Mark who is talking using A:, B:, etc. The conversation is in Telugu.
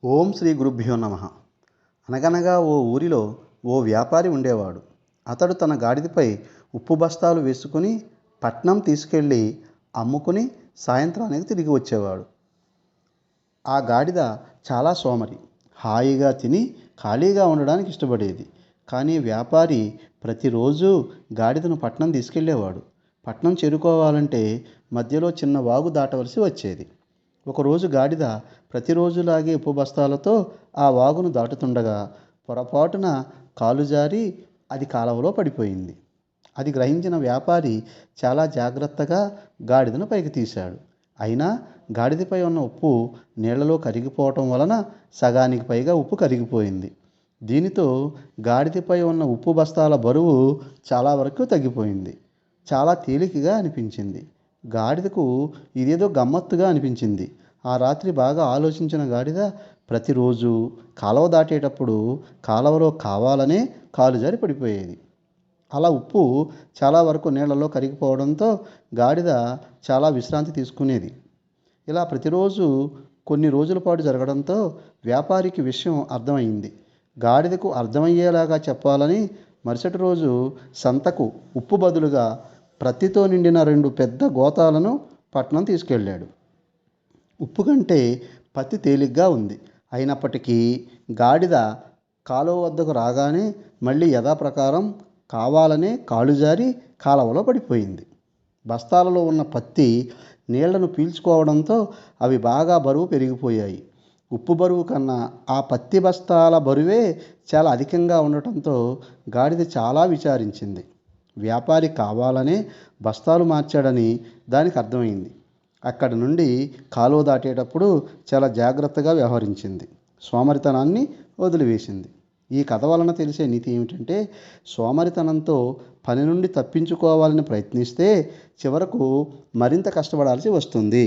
A: ఓం శ్రీ గురుభ్యో నమ. అనగనగా ఓ ఊరిలో ఓ వ్యాపారి ఉండేవాడు. అతడు తన గాడిదపై ఉప్పు బస్తాలు వేసుకుని పట్నం తీసుకెళ్ళి అమ్ముకుని సాయంత్రానికి తిరిగి వచ్చేవాడు. ఆ గాడిద చాలా సోమరి. హాయిగా తిని ఖాళీగా ఉండడానికి ఇష్టపడేది. కానీ వ్యాపారి ప్రతిరోజు గాడిదను పట్నం తీసుకెళ్ళేవాడు. పట్నం చేరుకోవాలంటే మధ్యలో చిన్న వాగు దాటవలసి వచ్చేది. ఒకరోజు గాడిద ప్రతిరోజులాగే ఉప్పు బస్తాలతో ఆ వాగును దాటుతుండగా పొరపాటున కాలు జారి అది కాలవలో పడిపోయింది. అది గ్రహించిన వ్యాపారి చాలా జాగ్రత్తగా గాడిదను పైకి తీశాడు. అయినా గాడిదపై ఉన్న ఉప్పు నీళ్లలో కరిగిపోవటం వలన సగానికి పైగా ఉప్పు కరిగిపోయింది. దీనితో గాడిదపై ఉన్న ఉప్పు బస్తాల బరువు చాలా వరకు తగ్గిపోయింది. చాలా తేలికగా అనిపించింది. గాడిదకు ఇదేదో గమ్మత్తుగా అనిపించింది. ఆ రాత్రి బాగా ఆలోచించిన గాడిద ప్రతిరోజు కాలువ దాటేటప్పుడు కాలువలో కావాలనే కాలు జారి పడిపోయేది. అలా ఉప్పు చాలా వరకు నీళ్లలో కరిగిపోవడంతో గాడిద చాలా విశ్రాంతి తీసుకునేది. ఇలా ప్రతిరోజు కొన్ని రోజుల పాటు జరగడంతో వ్యాపారికి విషయం అర్థమైంది. గాడిదకు అర్థమయ్యేలాగా చెప్పాలని మరుసటి రోజు సంతకు ఉప్పు బదులుగా ప్రత్తితో నిండిన 2 పెద్ద గోతాలను పట్నం తీసుకెళ్ళాడు. ఉప్పు కంటే పత్తి తేలిగ్గా ఉంది. అయినప్పటికీ గాడిద కాలువ వద్దకు రాగానే మళ్ళీ యథాప్రకారం కావాలనే కాలు జారి కాలవలో పడిపోయింది. బస్తాలలో ఉన్న పత్తి నీళ్లను పీల్చుకోవడంతో అవి బాగా బరువు పెరిగిపోయాయి. ఉప్పు బరువు కన్నా ఆ పత్తి బస్తాల బరువే చాలా అధికంగా ఉండటంతో గాడిద చాలా విచారించింది. వ్యాపారి కావాలనే బస్తాలు మార్చాడని దానికి అర్థమైంది. అక్కడి నుండి కాలువ దాటేటప్పుడు చాలా జాగ్రత్తగా వ్యవహరించింది. సోమరితనాన్ని వదిలివేసింది. ఈ కథ వలన తెలిసే నీతి ఏమిటంటే, సోమరితనంతో పని నుండి తప్పించుకోవాలని ప్రయత్నిస్తే చివరకు మరింత కష్టపడాల్సి వస్తుంది.